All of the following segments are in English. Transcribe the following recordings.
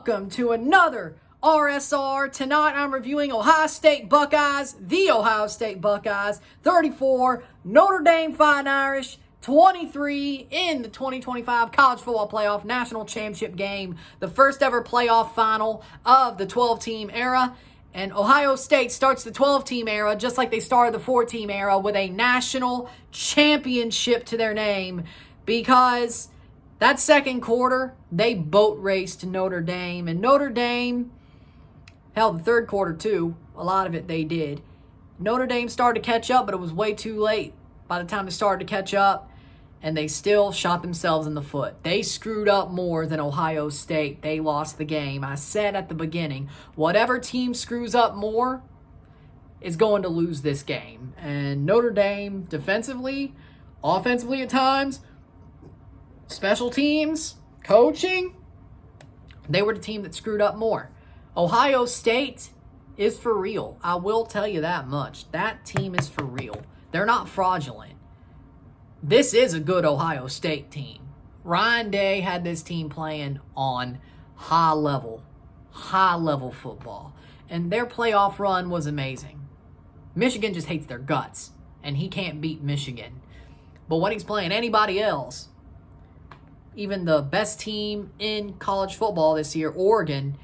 Welcome to another RSR. Tonight I'm reviewing Ohio State Buckeyes, the Ohio State Buckeyes, 34, Notre Dame Fighting Irish, 23 in the 2025 College Football Playoff National Championship game, the first ever playoff final of the 12-team era. And Ohio State starts the 12-team era just like they started the 4-team era with a national championship to their name, because that second quarter, they boat raced Notre Dame. And Notre Dame, hell, the third quarter too, a lot of it they did. Notre Dame started to catch up, but it was way too late by the time they started to catch up. And they still shot themselves in the foot. They screwed up more than Ohio State. They lost the game. I said at the beginning, whatever team screws up more is going to lose this game. And Notre Dame, defensively, offensively at times, special teams, coaching, they were the team that screwed up more. Ohio State is for real. I will tell you that much. That team is for real. They're not fraudulent. This is a good Ohio State team. Ryan Day had this team playing on high level football. And their playoff run was amazing. Michigan just hates their guts, and he can't beat Michigan. But when he's playing anybody else, even the best team in college football this year, Oregon,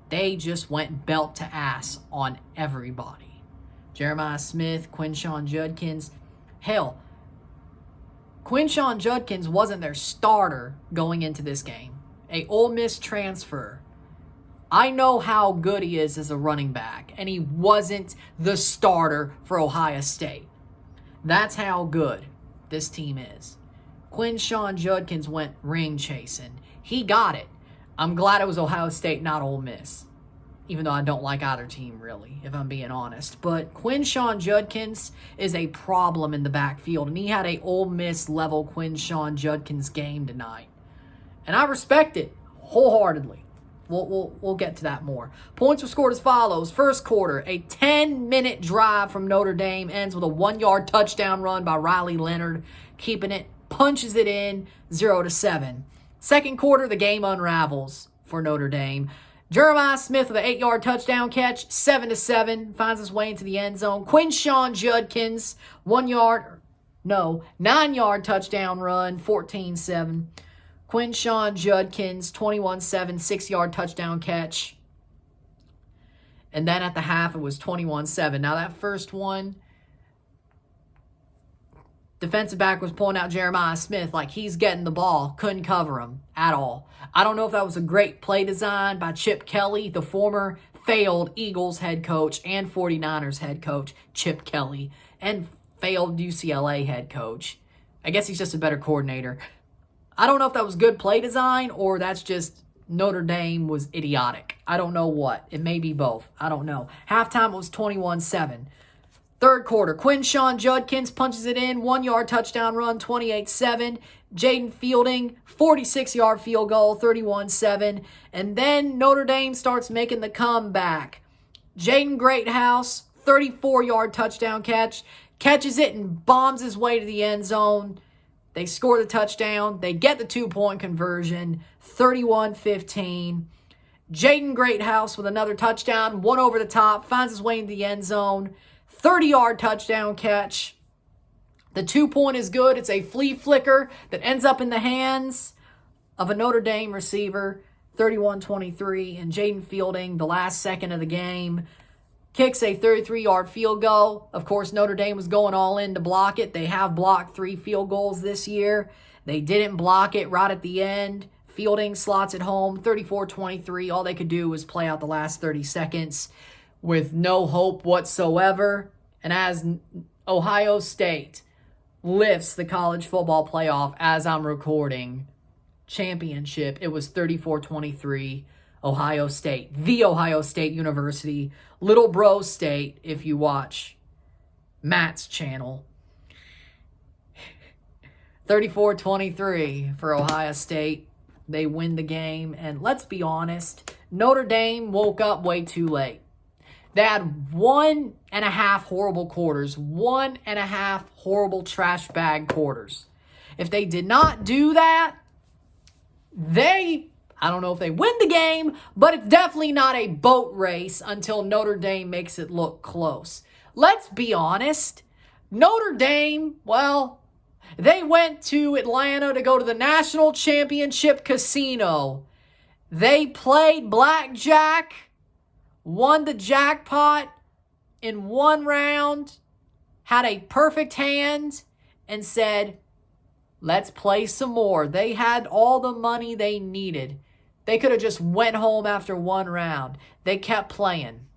they just went belt to ass on everybody. Jeremiah Smith, Quinshon Judkins. Hell, Quinshon Judkins wasn't their starter going into this game. A Ole Miss transfer. I know how good he is as a running back, and he wasn't the starter for Ohio State. That's how good this team is. Quinshon Judkins went ring chasing. He got it. I'm glad it was Ohio State, not Ole Miss. Even though I don't like either team, really, if I'm being honest. But Quinshon Judkins is a problem in the backfield, and he had a Ole Miss-level Quinshon Judkins game tonight. And I respect it wholeheartedly. We'll get to that more. Points were scored as follows. First quarter, a 10-minute drive from Notre Dame ends with a 1-yard touchdown run by Riley Leonard, keeping it, punches it in, 0-7. Second quarter, the game unravels for Notre Dame. Jeremiah Smith with an 8-yard touchdown catch, 7-7, finds his way into the end zone. Quinshon Judkins, 9-yard touchdown run, 14-7. Quinshon Judkins, 21-7, 6-yard touchdown catch. And then at the half, it was 21-7. Now that first one, defensive back was pulling out Jeremiah Smith like he's getting the ball. Couldn't cover him at all. I don't know if that was a great play design by Chip Kelly, the former failed Eagles head coach and 49ers head coach, Chip Kelly, and failed UCLA head coach. I guess he's just a better coordinator. I don't know if that was good play design or that's just Notre Dame was idiotic. I don't know what. It may be both. I don't know. Halftime, it was 21-7. Third quarter, Quinshon Judkins punches it in, 1-yard touchdown run, 28-7. Jaden Fielding, 46-yard field goal, 31-7. And then Notre Dame starts making the comeback. Jaden Greathouse, 34-yard touchdown catch, catches it and bombs his way to the end zone. They score the touchdown. They get the 2-point conversion, 31-15. Jaden Greathouse with another touchdown, one over the top, finds his way into the end zone. 30-yard touchdown catch. The 2-point is good. It's a flea flicker that ends up in the hands of a Notre Dame receiver, 31-23. And Jaden Fielding, the last second of the game, kicks a 33-yard field goal. Of course, Notre Dame was going all in to block it. They have blocked 3 field goals this year. They didn't block it right at the end. Fielding slots it home, 34-23. All they could do was play out the last 30 seconds with no hope whatsoever. And as Ohio State lifts the college football playoff as I'm recording championship, it was 34-23 Ohio State, the Ohio State University, Little Bro State if you watch Matt's channel. 34-23 for Ohio State. They win the game, and let's be honest, Notre Dame woke up way too late. They had 1.5 horrible quarters, 1.5 horrible trash bag quarters. If they did not do that, they I don't know if they win the game, but it's definitely not a boat race until Notre Dame makes it look close. Let's be honest. Notre Dame, well, they went to Atlanta to go to the National Championship Casino. They played blackjack, won the jackpot in one round, had a perfect hand, and said, let's play some more. They had all the money they needed. They could have just went home after one round. They kept playing.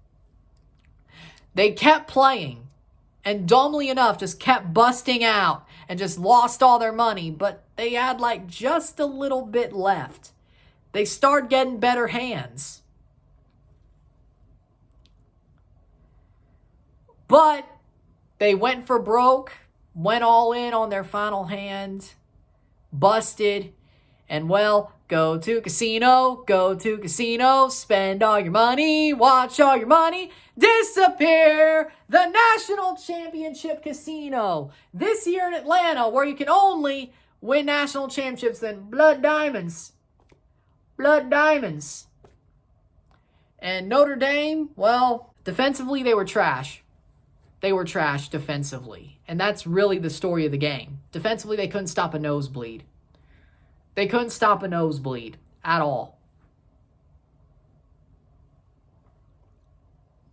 They kept playing. And dumbly enough, just kept busting out and just lost all their money. But they had like just a little bit left. They started getting better hands. But they went for broke, went all in on their final hand, busted, and well, go to casino, spend all your money, watch all your money disappear. The National Championship Casino. This year in Atlanta, where you can only win national championships in blood diamonds. Blood diamonds. And Notre Dame, well, defensively they were trash. They were trash defensively. And that's really the story of the game. Defensively, they couldn't stop a nosebleed. They couldn't stop a nosebleed at all.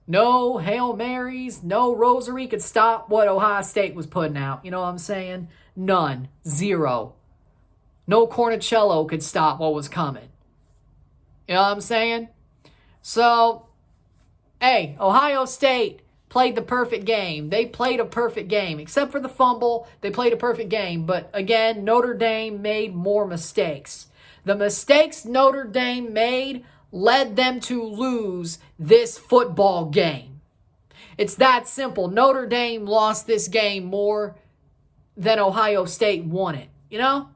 No Hail Marys, no Rosary could stop what Ohio State was putting out. You know what I'm saying? None. Zero. No Cornicello could stop what was coming. You know what I'm saying? So, hey, Ohio State played the perfect game. They played a perfect game. Except for the fumble, they played a perfect game. But again, Notre Dame made more mistakes. The mistakes Notre Dame made led them to lose this football game. It's that simple. Notre Dame lost this game more than Ohio State won it. You know?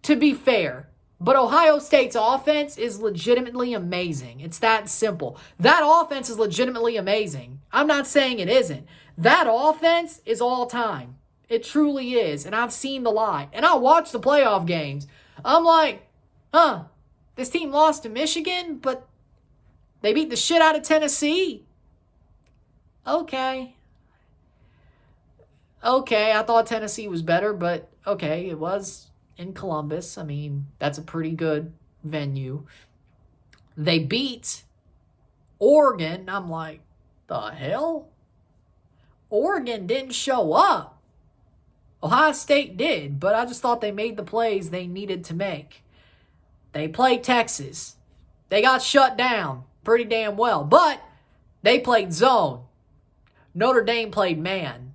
To be fair. But Ohio State's offense is legitimately amazing. It's that simple. That offense is legitimately amazing. I'm not saying it isn't. That offense is all time. It truly is. And I've seen the lie. And I watch the playoff games. I'm like, this team lost to Michigan, but they beat the shit out of Tennessee. Okay, I thought Tennessee was better, but okay, it was in Columbus. I mean, that's a pretty good venue. They beat Oregon. I'm like, the hell? Oregon didn't show up. Ohio State did, but I just thought they made the plays they needed to make. They played Texas. They got shut down pretty damn well, but they played zone. Notre Dame played man.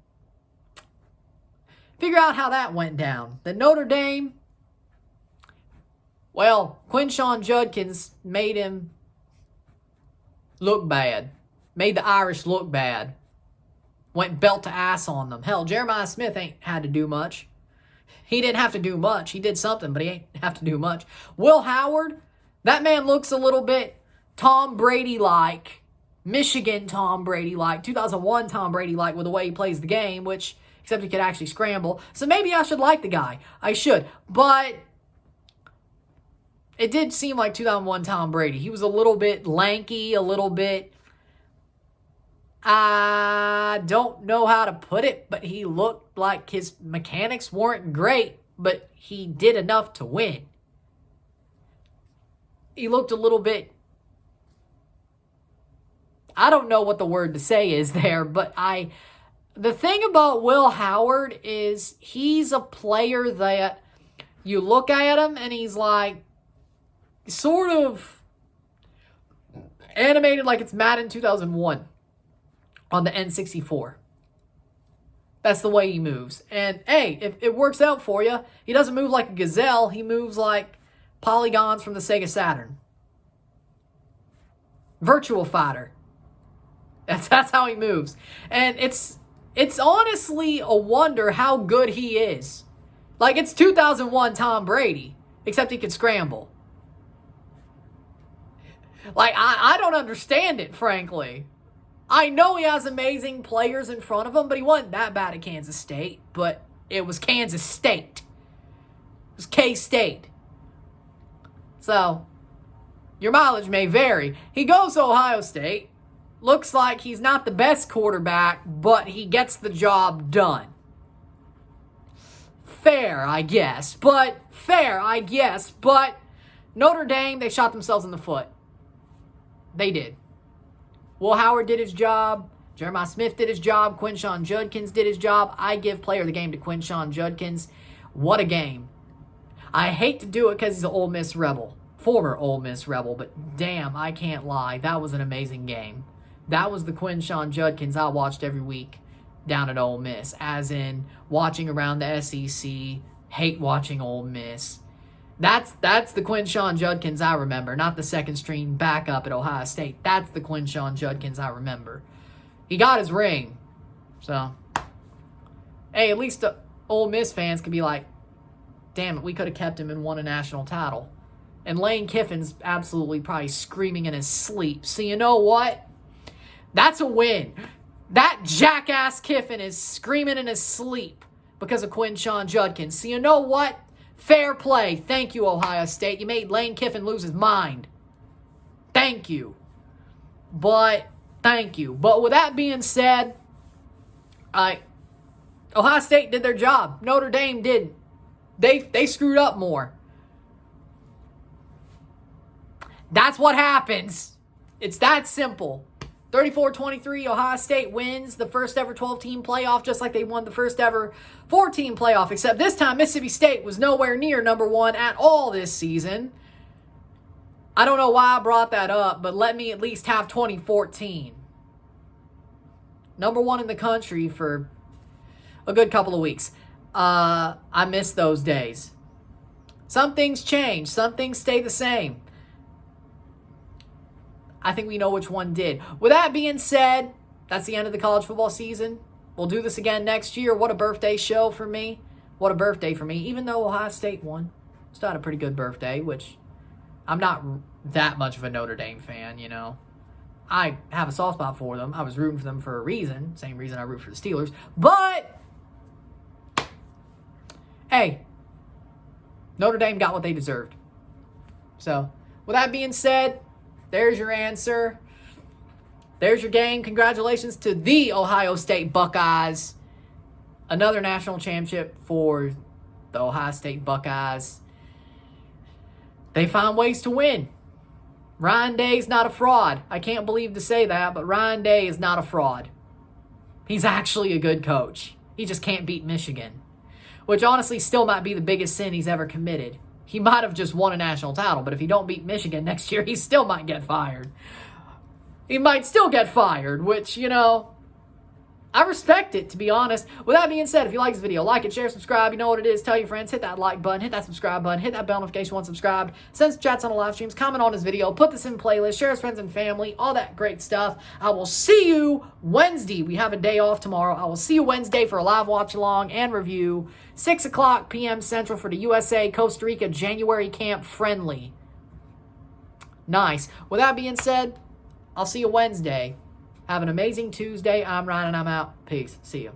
Figure out how that went down. The Notre Dame, well, Quinshon Judkins made him look bad. Made the Irish look bad. Went belt to ass on them. Hell, Jeremiah Smith ain't had to do much. He didn't have to do much. He did something, but he ain't have to do much. Will Howard, that man looks a little bit Tom Brady-like. Michigan Tom Brady-like. 2001 Tom Brady-like with the way he plays the game, which, except he could actually scramble. So maybe I should like the guy. I should. But it did seem like 2001 Tom Brady. He was a little bit lanky, a little bit, I don't know how to put it, but he looked like his mechanics weren't great, but he did enough to win. He looked a little bit, I don't know what the word to say is there, but the thing about Will Howard is he's a player that you look at him and he's like sort of animated like it's Madden 2001 on the N64. That's the way he moves. And hey, if it works out for you, he doesn't move like a gazelle. He moves like polygons from the Sega Saturn. Virtual Fighter. That's how he moves. And it's honestly a wonder how good he is. Like, it's 2001 Tom Brady, except he could scramble. Like, I don't understand it, frankly. I know he has amazing players in front of him, but he wasn't that bad at Kansas State. But it was Kansas State. It was K-State. So, your mileage may vary. He goes to Ohio State. Looks like he's not the best quarterback, but he gets the job done. Fair, I guess. But Notre Dame, they shot themselves in the foot. They did. Will Howard did his job. Jeremiah Smith did his job. Quinshon Judkins did his job. I give player of the game to Quinshon Judkins. What a game. I hate to do it because he's an Ole Miss Rebel. Former Ole Miss Rebel. But damn, I can't lie. That was an amazing game. That was the Quinshon Judkins I watched every week down at Ole Miss. As in, watching around the SEC. Hate watching Ole Miss. That's the Quinshon Judkins I remember. Not the second string backup at Ohio State. That's the Quinshon Judkins I remember. He got his ring. So, hey, at least the Ole Miss fans could be like, damn it, we could have kept him and won a national title. And Lane Kiffin's absolutely probably screaming in his sleep. So you know what? That's a win. That jackass Kiffin is screaming in his sleep because of Quinshon Judkins. So you know what? Fair play. Thank you, Ohio State. You made Lane Kiffin lose his mind. Thank you. Thank you. But with that being said, Ohio State did their job. Notre Dame didn't. They screwed up more. That's what happens. It's that simple. 34-23, Ohio State wins the first ever 12-team playoff, just like they won the first ever 14 playoff, except this time Mississippi State was nowhere near number one at all this season. I don't know why I brought that up, but let me at least have 2014. Number one in the country for a good couple of weeks. I miss those days. Some things change. Some things stay the same. I think we know which one did. With that being said, that's the end of the college football season. We'll do this again next year. What a birthday show for me. What a birthday for me. Even though Ohio State won, still had a pretty good birthday, which I'm not that much of a Notre Dame fan, you know. I have a soft spot for them. I was rooting for them for a reason. Same reason I root for the Steelers. But, hey, Notre Dame got what they deserved. So, with that being said, there's your answer. There's your game. Congratulations to the Ohio State Buckeyes. Another national championship for the Ohio State Buckeyes. They found ways to win. Ryan Day's not a fraud. I can't believe to say that, but Ryan Day is not a fraud. He's actually a good coach. He just can't beat Michigan, which honestly still might be the biggest sin he's ever committed. He might have just won a national title, but if he don't beat Michigan next year, he still might get fired. He might still get fired, which, you know, I respect it, to be honest. With that being said, if you like this video, like it, share, subscribe. You know what it is. Tell your friends. Hit that like button. Hit that subscribe button. Hit that bell notification once subscribed. Send some chats on the live streams. Comment on this video. Put this in playlist. Share with friends and family. All that great stuff. I will see you Wednesday. We have a day off tomorrow. I will see you Wednesday for a live watch along and review. 6 o'clock p.m. Central for the USA Costa Rica January Camp Friendly. Nice. With that being said, I'll see you Wednesday. Have an amazing Tuesday. I'm Ryan and I'm out. Peace. See you.